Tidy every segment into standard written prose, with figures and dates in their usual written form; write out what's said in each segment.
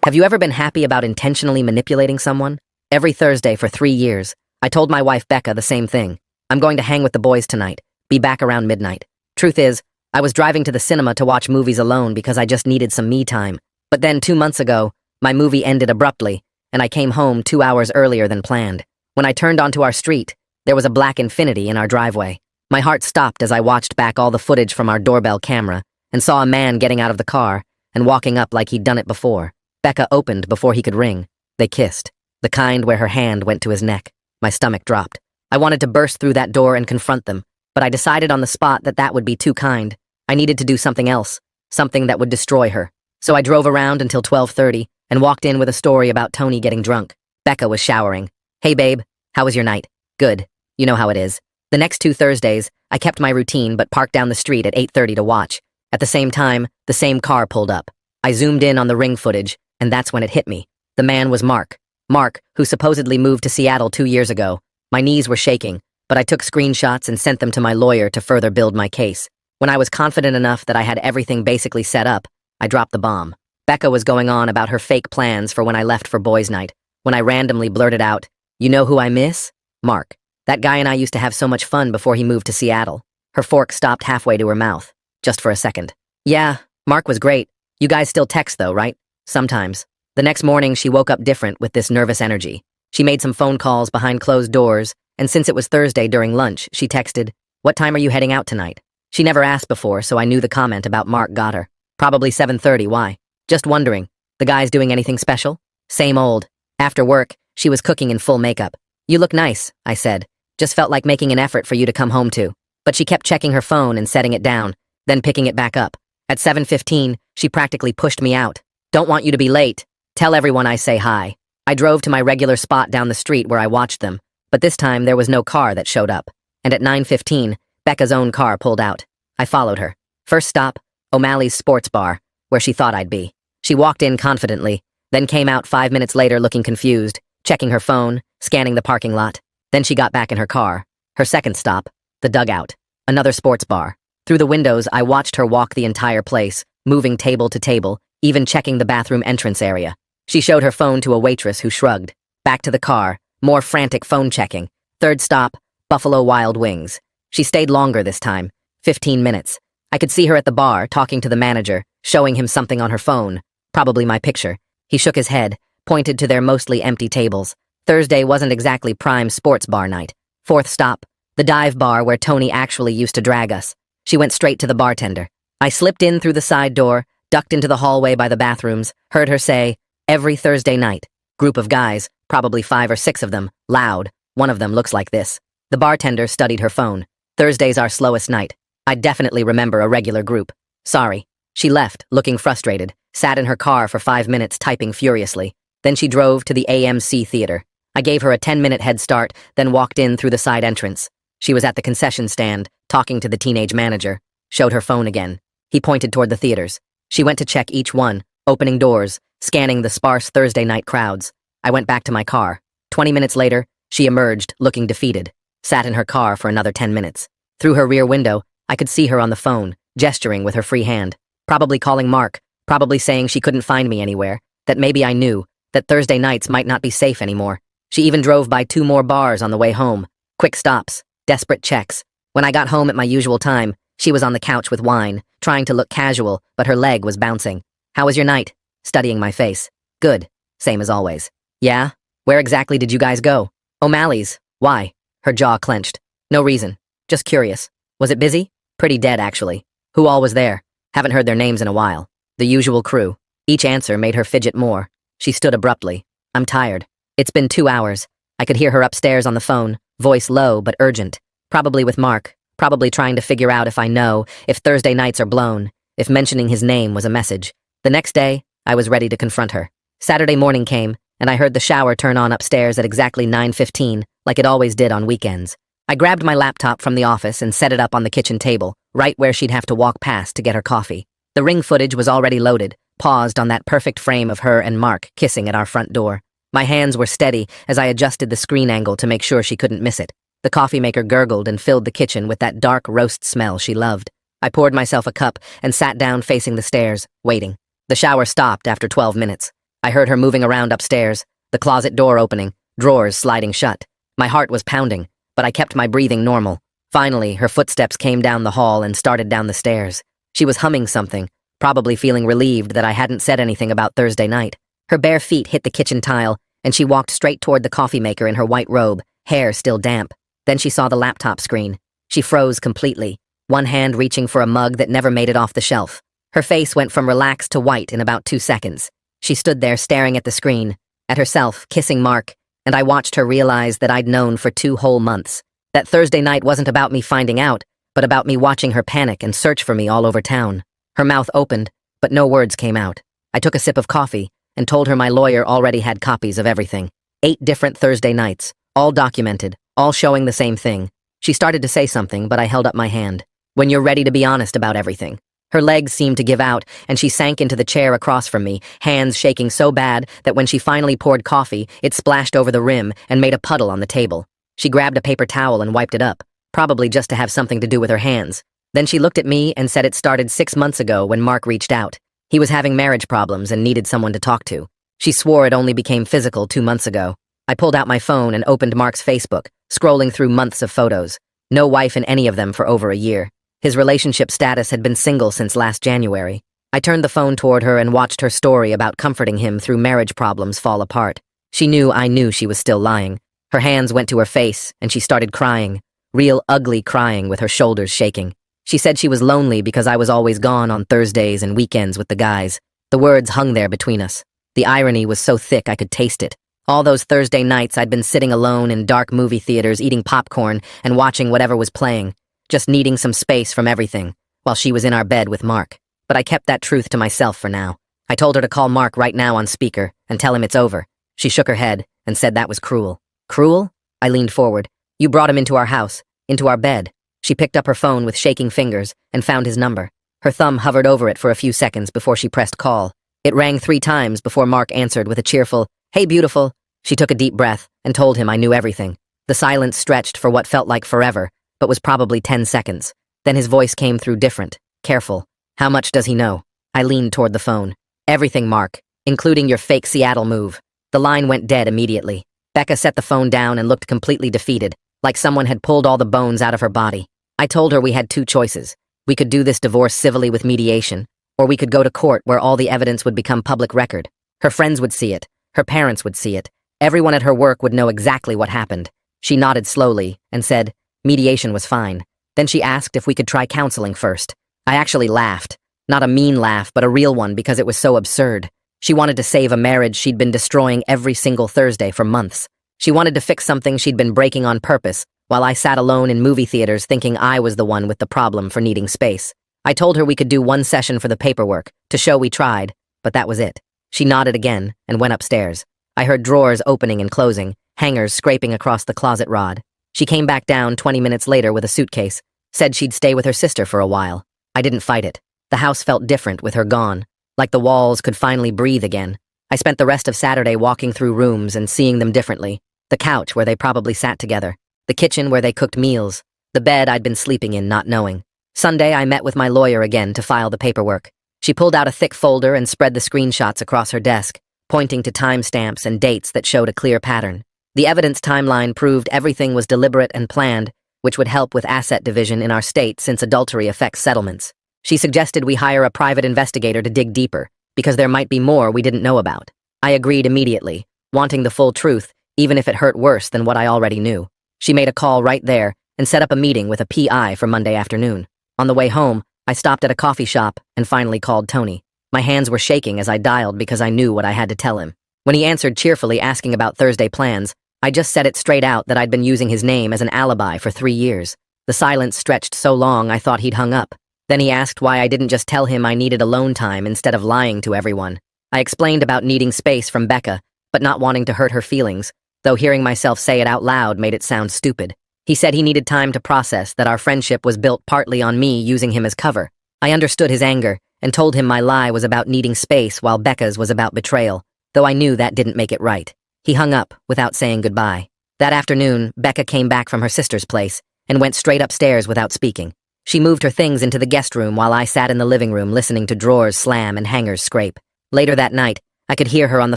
Have you ever been happy about intentionally manipulating someone? Every Thursday for 3 years, I told my wife Becca the same thing. I'm going to hang with the boys tonight, be back around midnight. Truth is, I was driving to the cinema to watch movies alone because I just needed some me time. But then 2 months ago, my movie ended abruptly, and I came home 2 hours earlier than planned. When I turned onto our street, there was a black Infiniti in our driveway. My heart stopped as I watched back all the footage from our doorbell camera and saw a man getting out of the car and walking up like he'd done it before. Becca opened before he could ring. They kissed, the kind where her hand went to his neck. My stomach dropped. I wanted to burst through that door and confront them, but I decided on the spot that that would be too kind. I needed to do something else, something that would destroy her. So I drove around until 12:30 and walked in with a story about Tony getting drunk. Becca was showering. Hey babe, how was your night? Good. You know how it is. The next 2 Thursdays, I kept my routine but parked down the street at 8:30 to watch. At the same time, the same car pulled up. I zoomed in on the ring footage, and that's when it hit me. The man was Mark. Mark, who supposedly moved to Seattle 2 years ago. My knees were shaking, but I took screenshots and sent them to my lawyer to further build my case. When I was confident enough that I had everything basically set up, I dropped the bomb. Becca was going on about her fake plans for when I left for boys' night, when I randomly blurted out, "You know who I miss? Mark. That guy and I used to have so much fun before he moved to Seattle." Her fork stopped halfway to her mouth, just for a second. "Yeah, Mark was great. You guys still text though, right?" "Sometimes." The next morning, she woke up different with this nervous energy. She made some phone calls behind closed doors, and since it was Thursday during lunch, she texted, "What time are you heading out tonight?" She never asked before, so I knew the comment about Mark got her. Probably 7:30, why? Just wondering. The guy's doing anything special? Same old. After work, she was cooking in full makeup. "You look nice," I said. "Just felt like making an effort for you to come home to." But she kept checking her phone and setting it down, then picking it back up. At 7:15, she practically pushed me out. "Don't want you to be late. Tell everyone I say hi." I drove to my regular spot down the street where I watched them, but this time there was no car that showed up. And at 9:15, Becca's own car pulled out. I followed her. First stop, O'Malley's Sports Bar, where she thought I'd be. She walked in confidently, then came out 5 minutes later looking confused, checking her phone, scanning the parking lot. Then she got back in her car. Her second stop, the Dugout, another sports bar. Through the windows, I watched her walk the entire place, moving table to table, even checking the bathroom entrance area. She showed her phone to a waitress who shrugged. Back to the car, more frantic phone checking. Third stop, Buffalo Wild Wings. She stayed longer this time, 15 minutes. I could see her at the bar, talking to the manager, showing him something on her phone, probably my picture. He shook his head, pointed to their mostly empty tables. Thursday wasn't exactly prime sports bar night. Fourth stop, the dive bar where Tony actually used to drag us. She went straight to the bartender. I slipped in through the side door, ducked into the hallway by the bathrooms, heard her say, "Every Thursday night." Group of guys, probably 5 or 6 of them, loud. One of them looks like this. The bartender studied her phone. "Thursday's our slowest night. I definitely remember a regular group. Sorry." She left, looking frustrated, sat in her car for 5 minutes typing furiously. Then she drove to the AMC theater. I gave her a 10-minute head start, then walked in through the side entrance. She was at the concession stand, talking to the teenage manager. Showed her phone again. He pointed toward the theaters. She went to check each one, opening doors, scanning the sparse Thursday night crowds. I went back to my car. 20 minutes later, she emerged, looking defeated. Sat in her car for another 10 minutes. Through her rear window, I could see her on the phone, gesturing with her free hand. Probably calling Mark, probably saying she couldn't find me anywhere, that maybe I knew, that Thursday nights might not be safe anymore. She even drove by 2 more bars on the way home. Quick stops, desperate checks. When I got home at my usual time, she was on the couch with wine, trying to look casual, but her leg was bouncing. "How was your night?" Studying my face. "Good. Same as always." "Yeah? Where exactly did you guys go?" "O'Malley's." "Why?" Her jaw clenched. "No reason. Just curious." "Was it busy?" "Pretty dead, actually." "Who all was there?" "Haven't heard their names in a while." "The usual crew." Each answer made her fidget more. She stood abruptly. "I'm tired. It's been 2 hours." I could hear her upstairs on the phone, voice low but urgent. Probably with Mark, probably trying to figure out if I know, if Thursday nights are blown, if mentioning his name was a message. The next day, I was ready to confront her. Saturday morning came, and I heard the shower turn on upstairs at exactly 9:15, like it always did on weekends. I grabbed my laptop from the office and set it up on the kitchen table, right where she'd have to walk past to get her coffee. The ring footage was already loaded, paused on that perfect frame of her and Mark kissing at our front door. My hands were steady as I adjusted the screen angle to make sure she couldn't miss it. The coffee maker gurgled and filled the kitchen with that dark roast smell she loved. I poured myself a cup and sat down facing the stairs, waiting. The shower stopped after 12 minutes. I heard her moving around upstairs, the closet door opening, drawers sliding shut. My heart was pounding, but I kept my breathing normal. Finally, her footsteps came down the hall and started down the stairs. She was humming something, probably feeling relieved that I hadn't said anything about Thursday night. Her bare feet hit the kitchen tile, and she walked straight toward the coffee maker in her white robe, hair still damp. Then she saw the laptop screen. She froze completely, one hand reaching for a mug that never made it off the shelf. Her face went from relaxed to white in about 2 seconds. She stood there staring at the screen, at herself, kissing Mark, and I watched her realize that I'd known for 2 whole months. That Thursday night wasn't about me finding out, but about me watching her panic and search for me all over town. Her mouth opened, but no words came out. I took a sip of coffee and told her my lawyer already had copies of everything. 8 different Thursday nights, all documented, all showing the same thing. She started to say something, but I held up my hand. When you're ready to be honest about everything. Her legs seemed to give out, and she sank into the chair across from me, hands shaking so bad that when she finally poured coffee, it splashed over the rim and made a puddle on the table. She grabbed a paper towel and wiped it up, probably just to have something to do with her hands. Then she looked at me and said it started 6 months ago when Mark reached out. He was having marriage problems and needed someone to talk to. She swore it only became physical 2 months ago. I pulled out my phone and opened Mark's Facebook, scrolling through months of photos. No wife in any of them for over a year. His relationship status had been single since last January. I turned the phone toward her and watched her story about comforting him through marriage problems fall apart. She knew I knew she was still lying. Her hands went to her face, and she started crying. Real ugly crying with her shoulders shaking. She said she was lonely because I was always gone on Thursdays and weekends with the guys. The words hung there between us. The irony was so thick I could taste it. All those Thursday nights I'd been sitting alone in dark movie theaters eating popcorn and watching whatever was playing, just needing some space from everything, while she was in our bed with Mark. But I kept that truth to myself for now. I told her to call Mark right now on speaker and tell him it's over. She shook her head and said that was cruel. Cruel? I leaned forward. You brought him into our house, into our bed. She picked up her phone with shaking fingers and found his number. Her thumb hovered over it for a few seconds before she pressed call. It rang 3 times before Mark answered with a cheerful, "Hey, beautiful." She took a deep breath and told him I knew everything. The silence stretched for what felt like forever, but was probably 10 seconds. Then his voice came through different, careful. How much does he know? I leaned toward the phone. Everything, Mark, including your fake Seattle move. The line went dead immediately. Becca set the phone down and looked completely defeated, like someone had pulled all the bones out of her body. I told her we had 2 choices. We could do this divorce civilly with mediation, or we could go to court where all the evidence would become public record. Her friends would see it. Her parents would see it. Everyone at her work would know exactly what happened. She nodded slowly and said, mediation was fine. Then she asked if we could try counseling first. I actually laughed. Not a mean laugh, but a real one because it was so absurd. She wanted to save a marriage she'd been destroying every single Thursday for months. She wanted to fix something she'd been breaking on purpose, while I sat alone in movie theaters thinking I was the one with the problem for needing space. I told her we could do 1 session for the paperwork, to show we tried, but that was it. She nodded again and went upstairs. I heard drawers opening and closing, hangers scraping across the closet rod. She came back down 20 minutes later with a suitcase, said she'd stay with her sister for a while. I didn't fight it. The house felt different with her gone, like the walls could finally breathe again. I spent the rest of Saturday walking through rooms and seeing them differently. The couch where they probably sat together, the kitchen where they cooked meals, the bed I'd been sleeping in not knowing. Sunday, I met with my lawyer again to file the paperwork. She pulled out a thick folder and spread the screenshots across her desk, pointing to timestamps and dates that showed a clear pattern. The evidence timeline proved everything was deliberate and planned, which would help with asset division in our state since adultery affects settlements. She suggested we hire a private investigator to dig deeper, because there might be more we didn't know about. I agreed immediately, wanting the full truth, even if it hurt worse than what I already knew. She made a call right there and set up a meeting with a PI for Monday afternoon. On the way home, I stopped at a coffee shop and finally called Tony. My hands were shaking as I dialed because I knew what I had to tell him. When he answered cheerfully asking about Thursday plans, I just said it straight out that I'd been using his name as an alibi for 3 years. The silence stretched so long I thought he'd hung up. Then he asked why I didn't just tell him I needed alone time instead of lying to everyone. I explained about needing space from Becca, but not wanting to hurt her feelings, though hearing myself say it out loud made it sound stupid. He said he needed time to process that our friendship was built partly on me using him as cover. I understood his anger and told him my lie was about needing space while Becca's was about betrayal, though I knew that didn't make it right. He hung up without saying goodbye. That afternoon, Becca came back from her sister's place and went straight upstairs without speaking. She moved her things into the guest room while I sat in the living room listening to drawers slam and hangers scrape. Later that night, I could hear her on the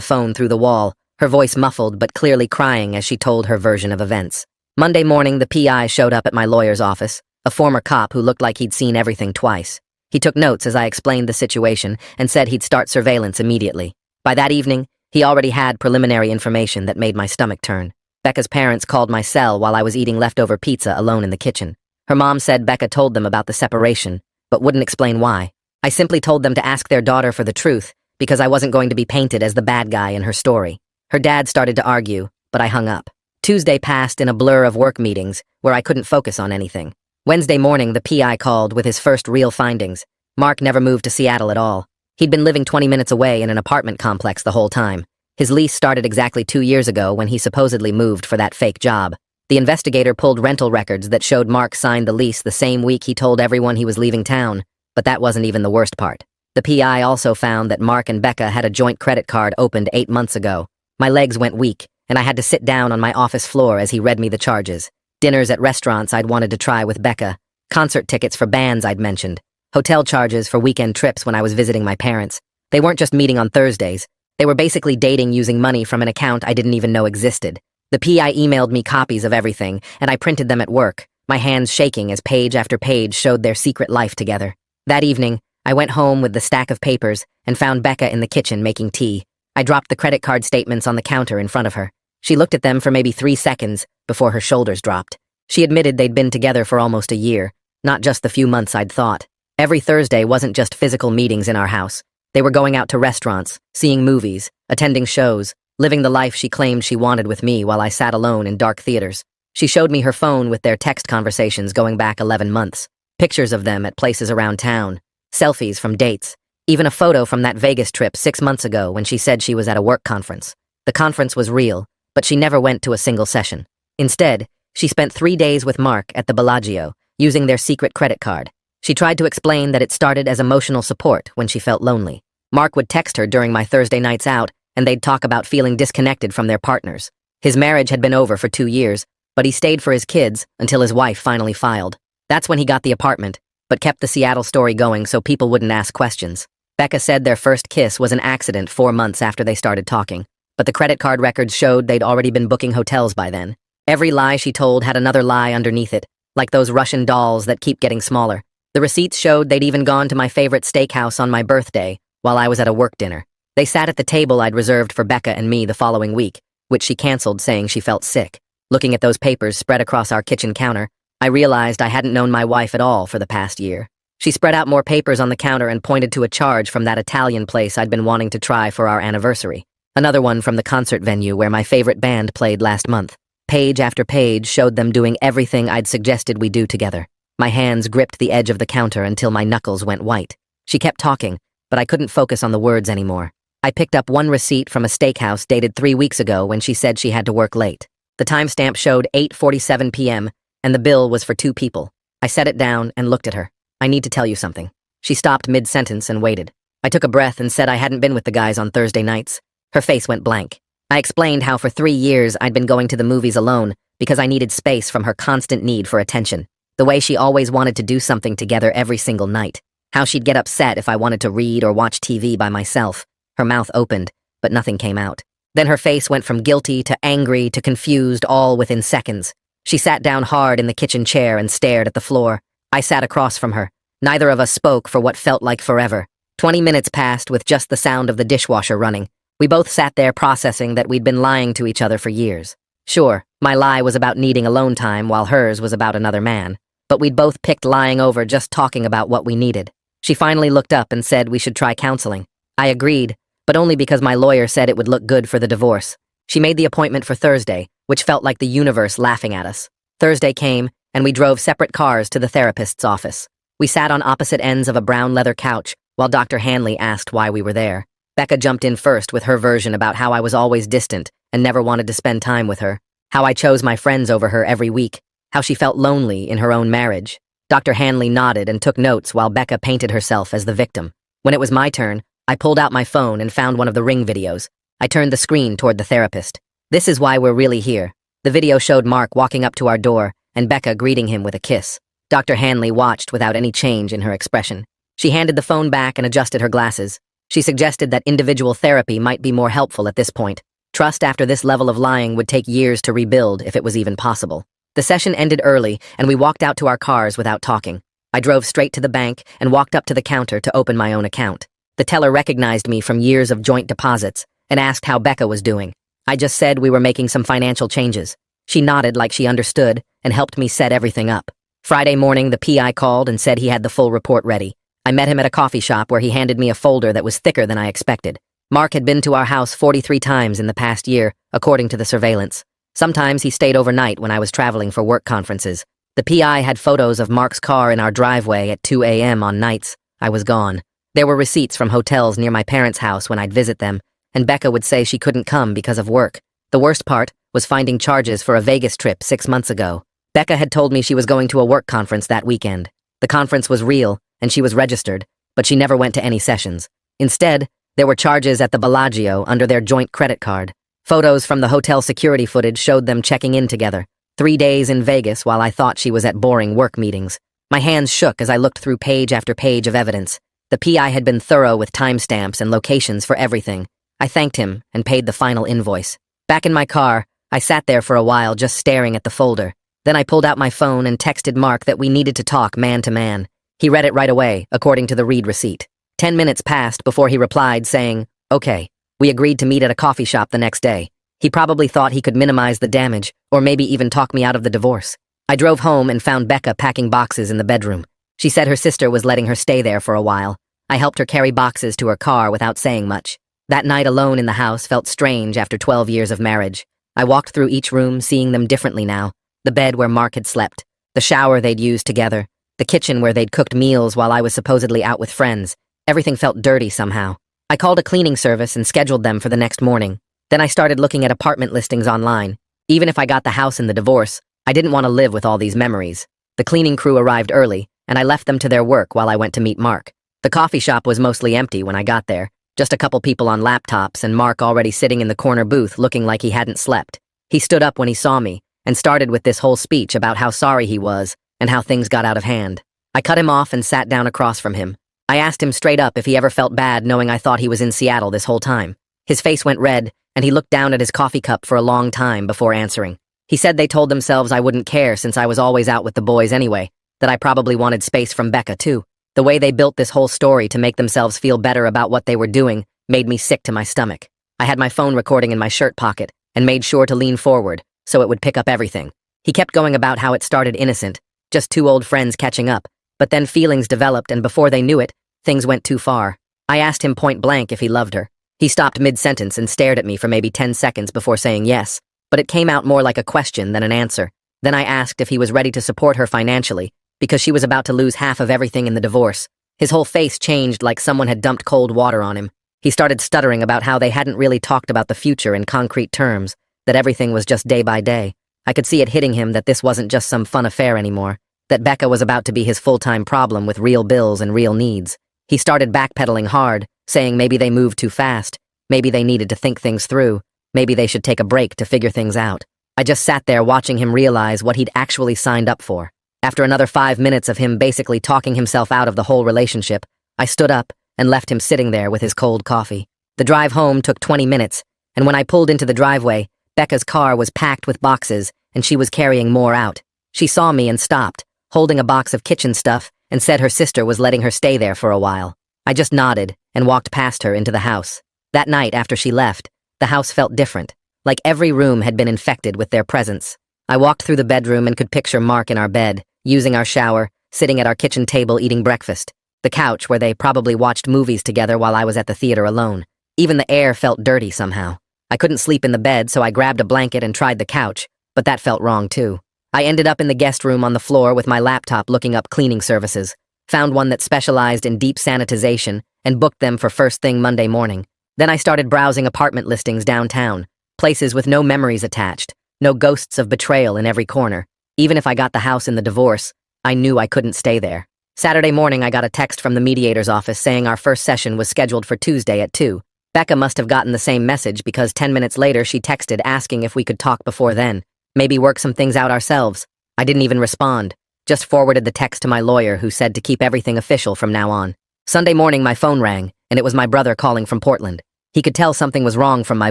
phone through the wall, her voice muffled but clearly crying as she told her version of events. Monday morning, the PI showed up at my lawyer's office, a former cop who looked like he'd seen everything twice. He took notes as I explained the situation and said he'd start surveillance immediately. By that evening, he already had preliminary information that made my stomach turn. Becca's parents called my cell while I was eating leftover pizza alone in the kitchen. Her mom said Becca told them about the separation, but wouldn't explain why. I simply told them to ask their daughter for the truth, because I wasn't going to be painted as the bad guy in her story. Her dad started to argue, but I hung up. Tuesday passed in a blur of work meetings, where I couldn't focus on anything. Wednesday morning, the PI called with his first real findings. Mark never moved to Seattle at all. He'd been living 20 minutes away in an apartment complex the whole time. His lease started exactly 2 years ago when he supposedly moved for that fake job. The investigator pulled rental records that showed Mark signed the lease the same week he told everyone he was leaving town, but that wasn't even the worst part. The PI also found that Mark and Becca had a joint credit card opened 8 months ago. My legs went weak, and I had to sit down on my office floor as he read me the charges. Dinners at restaurants I'd wanted to try with Becca, concert tickets for bands I'd mentioned, hotel charges for weekend trips when I was visiting my parents. They weren't just meeting on Thursdays. They were basically dating using money from an account I didn't even know existed. The PI emailed me copies of everything, and I printed them at work, my hands shaking as page after page showed their secret life together. That evening, I went home with the stack of papers and found Becca in the kitchen making tea. I dropped the credit card statements on the counter in front of her. She looked at them for maybe 3 seconds before her shoulders dropped. She admitted they'd been together for almost a year, not just the few months I'd thought. Every Thursday wasn't just physical meetings in our house. They were going out to restaurants, seeing movies, attending shows, living the life she claimed she wanted with me while I sat alone in dark theaters. She showed me her phone with their text conversations going back 11 months, pictures of them at places around town, selfies from dates, even a photo from that Vegas trip 6 months ago when she said she was at a work conference. The conference was real, but she never went to a single session. Instead, she spent 3 days with Mark at the Bellagio, using their secret credit card. She tried to explain that it started as emotional support when she felt lonely. Mark would text her during my Thursday nights out, and they'd talk about feeling disconnected from their partners. His marriage had been over for 2 years, but he stayed for his kids until his wife finally filed. That's when he got the apartment, but kept the Seattle story going so people wouldn't ask questions. Becca said their first kiss was an accident 4 months after they started talking, but the credit card records showed they'd already been booking hotels by then. Every lie she told had another lie underneath it, like those Russian dolls that keep getting smaller. The receipts showed they'd even gone to my favorite steakhouse on my birthday, while I was at a work dinner. They sat at the table I'd reserved for Becca and me the following week, which she canceled saying she felt sick. Looking at those papers spread across our kitchen counter, I realized I hadn't known my wife at all for the past year. She spread out more papers on the counter and pointed to a charge from that Italian place I'd been wanting to try for our anniversary. Another one from the concert venue where my favorite band played last month. Page after page showed them doing everything I'd suggested we do together. My hands gripped the edge of the counter until my knuckles went white. She kept talking, but I couldn't focus on the words anymore. I picked up one receipt from a steakhouse dated 3 weeks ago when she said she had to work late. The timestamp showed 8:47 p.m., and the bill was for 2 people. I set it down and looked at her. "I need to tell you something." She stopped mid-sentence and waited. I took a breath and said I hadn't been with the guys on Thursday nights. Her face went blank. I explained how for 3 years I'd been going to the movies alone because I needed space from her constant need for attention. The way she always wanted to do something together every single night. How she'd get upset if I wanted to read or watch TV by myself. Her mouth opened, but nothing came out. Then her face went from guilty to angry to confused all within seconds. She sat down hard in the kitchen chair and stared at the floor. I sat across from her. Neither of us spoke for what felt like forever. 20 minutes passed with just the sound of the dishwasher running. We both sat there processing that we'd been lying to each other for years. Sure, my lie was about needing alone time while hers was about another man. But we'd both picked lying over just talking about what we needed. She finally looked up and said we should try counseling. I agreed, but only because my lawyer said it would look good for the divorce. She made the appointment for Thursday, which felt like the universe laughing at us. Thursday came, and we drove separate cars to the therapist's office. We sat on opposite ends of a brown leather couch while Dr. Hanley asked why we were there. Becca jumped in first with her version about how I was always distant and never wanted to spend time with her, how I chose my friends over her every week, how she felt lonely in her own marriage. Dr. Hanley nodded and took notes while Becca painted herself as the victim. When it was my turn, I pulled out my phone and found one of the Ring videos. I turned the screen toward the therapist. "This is why we're really here." The video showed Mark walking up to our door and Becca greeting him with a kiss. Dr. Hanley watched without any change in her expression. She handed the phone back and adjusted her glasses. She suggested that individual therapy might be more helpful at this point. Trust after this level of lying would take years to rebuild if it was even possible. The session ended early, and we walked out to our cars without talking. I drove straight to the bank and walked up to the counter to open my own account. The teller recognized me from years of joint deposits and asked how Becca was doing. I just said we were making some financial changes. She nodded like she understood and helped me set everything up. Friday morning, the PI called and said he had the full report ready. I met him at a coffee shop where he handed me a folder that was thicker than I expected. Mark had been to our house 43 times in the past year, according to the surveillance. Sometimes he stayed overnight when I was traveling for work conferences. The PI had photos of Mark's car in our driveway at 2 a.m. on nights I was gone. There were receipts from hotels near my parents' house when I'd visit them, and Becca would say she couldn't come because of work. The worst part was finding charges for a Vegas trip 6 months ago. Becca had told me she was going to a work conference that weekend. The conference was real, and she was registered, but she never went to any sessions. Instead, there were charges at the Bellagio under their joint credit card. Photos from the hotel security footage showed them checking in together. 3 days in Vegas while I thought she was at boring work meetings. My hands shook as I looked through page after page of evidence. The PI had been thorough with timestamps and locations for everything. I thanked him and paid the final invoice. Back in my car, I sat there for a while just staring at the folder. Then I pulled out my phone and texted Mark that we needed to talk man to man. He read it right away, according to the read receipt. 10 minutes passed before he replied saying, "Okay." We agreed to meet at a coffee shop the next day. He probably thought he could minimize the damage, or maybe even talk me out of the divorce. I drove home and found Becca packing boxes in the bedroom. She said her sister was letting her stay there for a while. I helped her carry boxes to her car without saying much. That night alone in the house felt strange after 12 years of marriage. I walked through each room, seeing them differently now. The bed where Mark had slept, the shower they'd used together, the kitchen where they'd cooked meals while I was supposedly out with friends. Everything felt dirty somehow. I called a cleaning service and scheduled them for the next morning. Then I started looking at apartment listings online. Even if I got the house in the divorce, I didn't want to live with all these memories. The cleaning crew arrived early, and I left them to their work while I went to meet Mark. The coffee shop was mostly empty when I got there, just a couple people on laptops and Mark already sitting in the corner booth looking like he hadn't slept. He stood up when he saw me and started with this whole speech about how sorry he was and how things got out of hand. I cut him off and sat down across from him. I asked him straight up if he ever felt bad knowing I thought he was in Seattle this whole time. His face went red, and he looked down at his coffee cup for a long time before answering. He said they told themselves I wouldn't care since I was always out with the boys anyway, that I probably wanted space from Becca too. The way they built this whole story to make themselves feel better about what they were doing made me sick to my stomach. I had my phone recording in my shirt pocket and made sure to lean forward so it would pick up everything. He kept going about how it started innocent, just two old friends catching up, but then feelings developed and before they knew it, things went too far. I asked him point blank if he loved her. He stopped mid-sentence and stared at me for maybe 10 seconds before saying yes, but it came out more like a question than an answer. Then I asked if he was ready to support her financially, because she was about to lose half of everything in the divorce. His whole face changed like someone had dumped cold water on him. He started stuttering about how they hadn't really talked about the future in concrete terms, that everything was just day by day. I could see it hitting him that this wasn't just some fun affair anymore, that Becca was about to be his full-time problem with real bills and real needs. He started backpedaling hard, saying maybe they moved too fast, maybe they needed to think things through, maybe they should take a break to figure things out. I just sat there watching him realize what he'd actually signed up for. After another 5 minutes of him basically talking himself out of the whole relationship, I stood up and left him sitting there with his cold coffee. The drive home took 20 minutes, and when I pulled into the driveway, Becca's car was packed with boxes, and she was carrying more out. She saw me and stopped, holding a box of kitchen stuff, and said her sister was letting her stay there for a while. I just nodded and walked past her into the house. That night, after she left, the house felt different, like every room had been infected with their presence. I walked through the bedroom and could picture Mark in our bed, using our shower, sitting at our kitchen table eating breakfast, the couch where they probably watched movies together while I was at the theater alone. Even the air felt dirty somehow. I couldn't sleep in the bed, so I grabbed a blanket and tried the couch, but that felt wrong too. I ended up in the guest room on the floor with my laptop looking up cleaning services, found one that specialized in deep sanitization, and booked them for first thing Monday morning. Then I started browsing apartment listings downtown, places with no memories attached, no ghosts of betrayal in every corner. Even if I got the house in the divorce, I knew I couldn't stay there. Saturday morning, I got a text from the mediator's office saying our first session was scheduled for Tuesday at 2. Becca must have gotten the same message because 10 minutes later she texted asking if we could talk before then, maybe work some things out ourselves. I didn't even respond, just forwarded the text to my lawyer who said to keep everything official from now on. Sunday morning my phone rang, and it was my brother calling from Portland. He could tell something was wrong from my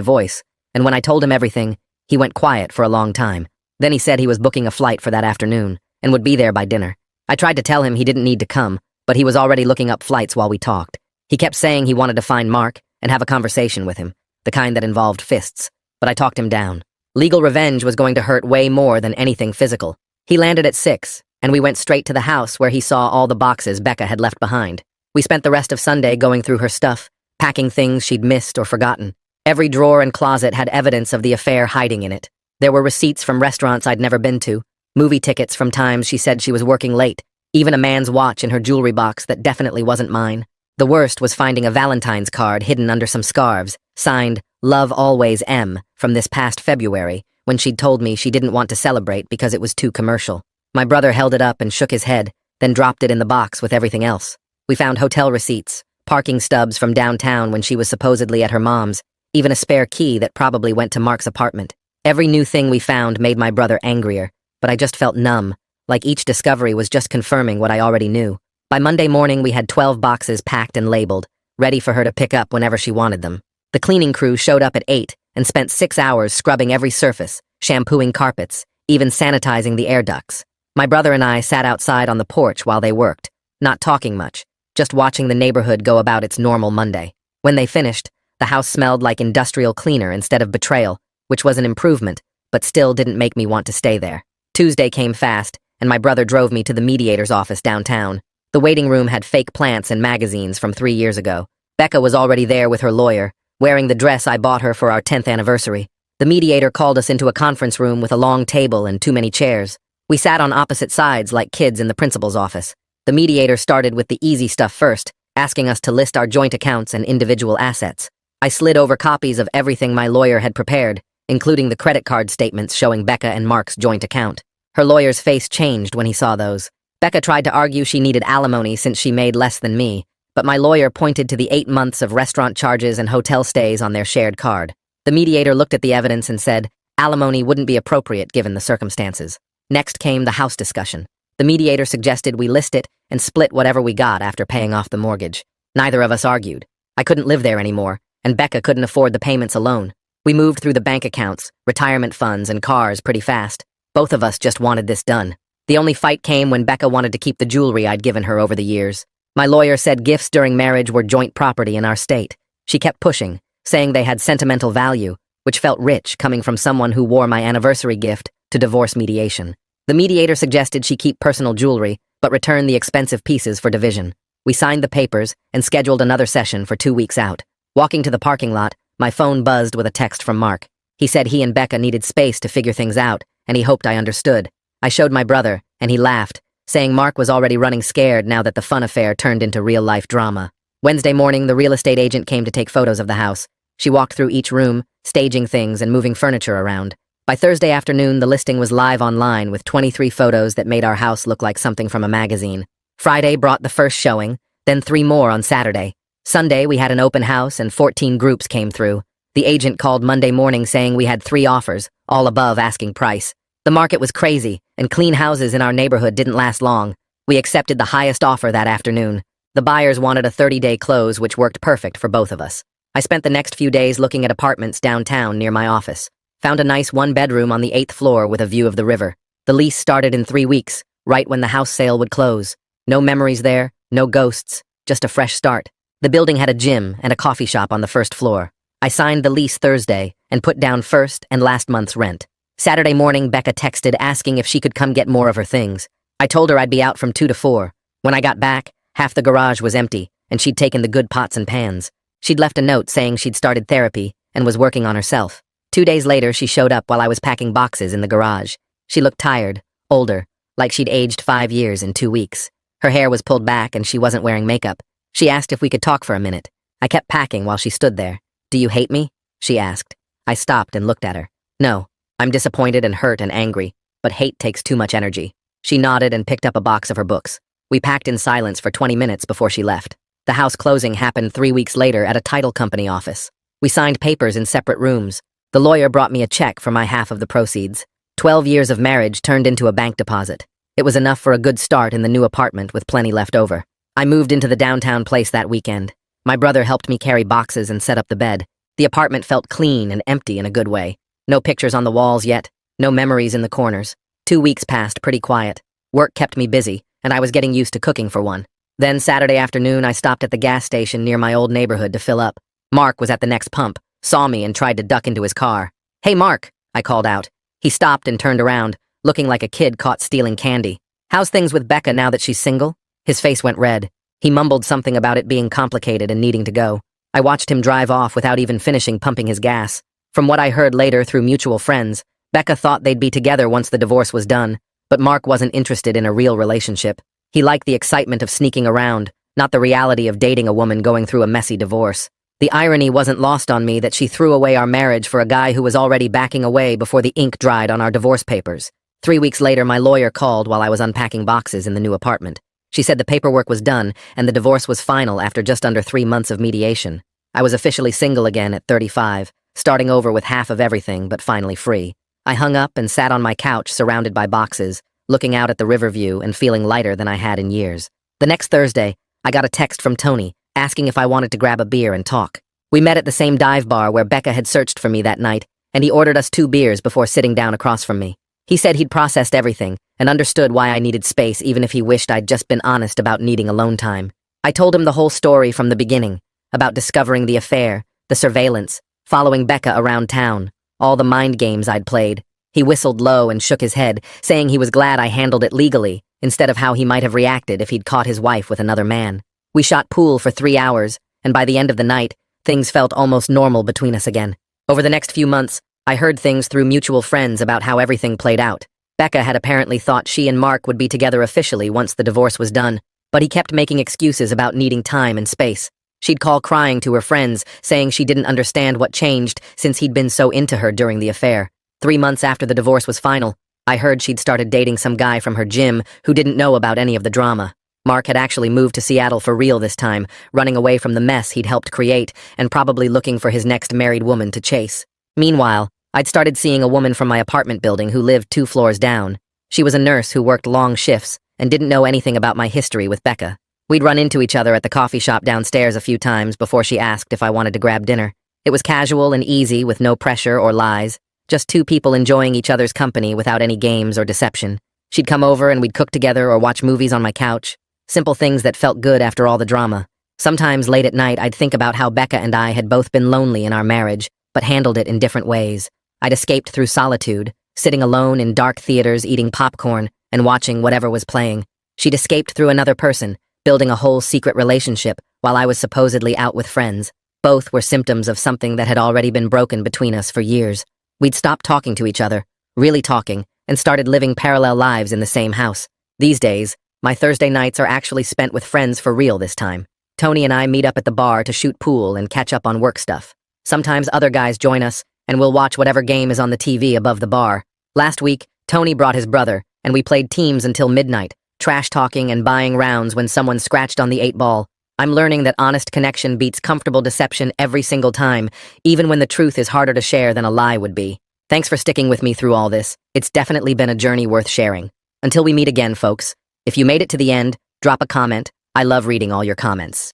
voice, and when I told him everything, he went quiet for a long time. Then he said he was booking a flight for that afternoon and would be there by dinner. I tried to tell him he didn't need to come, but he was already looking up flights while we talked. He kept saying he wanted to find Mark and have a conversation with him, the kind that involved fists, but I talked him down. Legal revenge was going to hurt way more than anything physical. He landed at 6, and we went straight to the house where he saw all the boxes Becca had left behind. We spent the rest of Sunday going through her stuff, packing things she'd missed or forgotten. Every drawer and closet had evidence of the affair hiding in it. There were receipts from restaurants I'd never been to, movie tickets from times she said she was working late, even a man's watch in her jewelry box that definitely wasn't mine. The worst was finding a Valentine's card hidden under some scarves, signed, "Love Always M," from this past February, when she'd told me she didn't want to celebrate because it was too commercial. My brother held it up and shook his head, then dropped it in the box with everything else. We found hotel receipts, parking stubs from downtown when she was supposedly at her mom's, even a spare key that probably went to Mark's apartment. Every new thing we found made my brother angrier, but I just felt numb, like each discovery was just confirming what I already knew. By Monday morning, we had 12 boxes packed and labeled, ready for her to pick up whenever she wanted them. The cleaning crew showed up at 8 and spent 6 hours scrubbing every surface, shampooing carpets, even sanitizing the air ducts. My brother and I sat outside on the porch while they worked, not talking much, just watching the neighborhood go about its normal Monday. When they finished, the house smelled like industrial cleaner instead of betrayal, which was an improvement, but still didn't make me want to stay there. Tuesday came fast, and my brother drove me to the mediator's office downtown. The waiting room had fake plants and magazines from 3 years ago. Becca was already there with her lawyer, wearing the dress I bought her for our 10th anniversary. The mediator called us into a conference room with a long table and too many chairs. We sat on opposite sides like kids in the principal's office. The mediator started with the easy stuff first, asking us to list our joint accounts and individual assets. I slid over copies of everything my lawyer had prepared, including the credit card statements showing Becca and Mark's joint account. Her lawyer's face changed when he saw those. Becca tried to argue she needed alimony since she made less than me, but my lawyer pointed to the 8 months of restaurant charges and hotel stays on their shared card. The mediator looked at the evidence and said, alimony wouldn't be appropriate given the circumstances. Next came the house discussion. The mediator suggested we list it and split whatever we got after paying off the mortgage. Neither of us argued. I couldn't live there anymore, and Becca couldn't afford the payments alone. We moved through the bank accounts, retirement funds, and cars pretty fast. Both of us just wanted this done. The only fight came when Becca wanted to keep the jewelry I'd given her over the years. My lawyer said gifts during marriage were joint property in our state. She kept pushing, saying they had sentimental value, which felt rich coming from someone who wore my anniversary gift to divorce mediation. The mediator suggested she keep personal jewelry, but return the expensive pieces for division. We signed the papers and scheduled another session for 2 weeks out. Walking to the parking lot, my phone buzzed with a text from Mark. He said he and Becca needed space to figure things out, and he hoped I understood. I showed my brother, and he laughed, saying Mark was already running scared now that the fun affair turned into real-life drama. Wednesday morning, the real estate agent came to take photos of the house. She walked through each room, staging things and moving furniture around. By Thursday afternoon, the listing was live online with 23 photos that made our house look like something from a magazine. Friday brought the first showing, then 3 more on Saturday. Sunday, we had an open house and 14 groups came through. The agent called Monday morning saying we had 3 offers, all above asking price. The market was crazy, and clean houses in our neighborhood didn't last long. We accepted the highest offer that afternoon. The buyers wanted a 30-day close, which worked perfect for both of us. I spent the next few days looking at apartments downtown near my office. Found a nice 1-bedroom on the 8th floor with a view of the river. The lease started in 3 weeks, right when the house sale would close. No memories there, no ghosts, just a fresh start. The building had a gym and a coffee shop on the 1st floor. I signed the lease Thursday and put down first and last month's rent. Saturday morning, Becca texted asking if she could come get more of her things. I told her I'd be out from 2 to 4. When I got back, half the garage was empty, and she'd taken the good pots and pans. She'd left a note saying she'd started therapy and was working on herself. 2 days later, she showed up while I was packing boxes in the garage. She looked tired, older, like she'd aged 5 years in 2 weeks. Her hair was pulled back and she wasn't wearing makeup. She asked if we could talk for a minute. I kept packing while she stood there. "Do you hate me?" she asked. I stopped and looked at her. "No, I'm disappointed and hurt and angry, but hate takes too much energy." She nodded and picked up a box of her books. We packed in silence for 20 minutes before she left. The house closing happened 3 weeks later at a title company office. We signed papers in separate rooms. The lawyer brought me a check for my half of the proceeds. 12 years of marriage turned into a bank deposit. It was enough for a good start in the new apartment with plenty left over. I moved into the downtown place that weekend. My brother helped me carry boxes and set up the bed. The apartment felt clean and empty in a good way. No pictures on the walls yet, no memories in the corners. 2 weeks passed pretty quiet. Work kept me busy, and I was getting used to cooking for one. Then Saturday afternoon, I stopped at the gas station near my old neighborhood to fill up. Mark was at the next pump, saw me and tried to duck into his car. "Hey, Mark," I called out. He stopped and turned around, looking like a kid caught stealing candy. "How's things with Becca now that she's single?" His face went red. He mumbled something about it being complicated and needing to go. I watched him drive off without even finishing pumping his gas. From what I heard later through mutual friends, Becca thought they'd be together once the divorce was done, but Mark wasn't interested in a real relationship. He liked the excitement of sneaking around, not the reality of dating a woman going through a messy divorce. The irony wasn't lost on me that she threw away our marriage for a guy who was already backing away before the ink dried on our divorce papers. 3 weeks later, my lawyer called while I was unpacking boxes in the new apartment. She said the paperwork was done and the divorce was final after just under 3 months of mediation. I was officially single again at 35, starting over with half of everything, but finally free. I hung up and sat on my couch surrounded by boxes, looking out at the river view and feeling lighter than I had in years. The next Thursday, I got a text from Tony, asking if I wanted to grab a beer and talk. We met at the same dive bar where Becca had searched for me that night, and he ordered us 2 beers before sitting down across from me. He said he'd processed everything and understood why I needed space even if he wished I'd just been honest about needing alone time. I told him the whole story from the beginning, about discovering the affair, the surveillance, following Becca around town, all the mind games I'd played. He whistled low and shook his head, saying he was glad I handled it legally, instead of how he might have reacted if he'd caught his wife with another man. We shot pool for 3 hours, and by the end of the night, things felt almost normal between us again. Over the next few months, I heard things through mutual friends about how everything played out. Becca had apparently thought she and Mark would be together officially once the divorce was done, but he kept making excuses about needing time and space. She'd call crying to her friends, saying she didn't understand what changed since he'd been so into her during the affair. 3 months after the divorce was final, I heard she'd started dating some guy from her gym who didn't know about any of the drama. Mark had actually moved to Seattle for real this time, running away from the mess he'd helped create and probably looking for his next married woman to chase. Meanwhile, I'd started seeing a woman from my apartment building who lived 2 floors down. She was a nurse who worked long shifts and didn't know anything about my history with Becca. We'd run into each other at the coffee shop downstairs a few times before she asked if I wanted to grab dinner. It was casual and easy with no pressure or lies, just 2 people enjoying each other's company without any games or deception. She'd come over and we'd cook together or watch movies on my couch. Simple things that felt good after all the drama. Sometimes late at night, I'd think about how Becca and I had both been lonely in our marriage, but handled it in different ways. I'd escaped through solitude, sitting alone in dark theaters eating popcorn and watching whatever was playing. She'd escaped through another person, building a whole secret relationship while I was supposedly out with friends. Both were symptoms of something that had already been broken between us for years. We'd stopped talking to each other, really talking, and started living parallel lives in the same house. These days, my Thursday nights are actually spent with friends for real this time. Tony and I meet up at the bar to shoot pool and catch up on work stuff. Sometimes other guys join us, and we'll watch whatever game is on the TV above the bar. Last week, Tony brought his brother, and we played teams until midnight, trash-talking and buying rounds when someone scratched on the 8-ball. I'm learning that honest connection beats comfortable deception every single time, even when the truth is harder to share than a lie would be. Thanks for sticking with me through all this. It's definitely been a journey worth sharing. Until we meet again, folks. If you made it to the end, drop a comment. I love reading all your comments.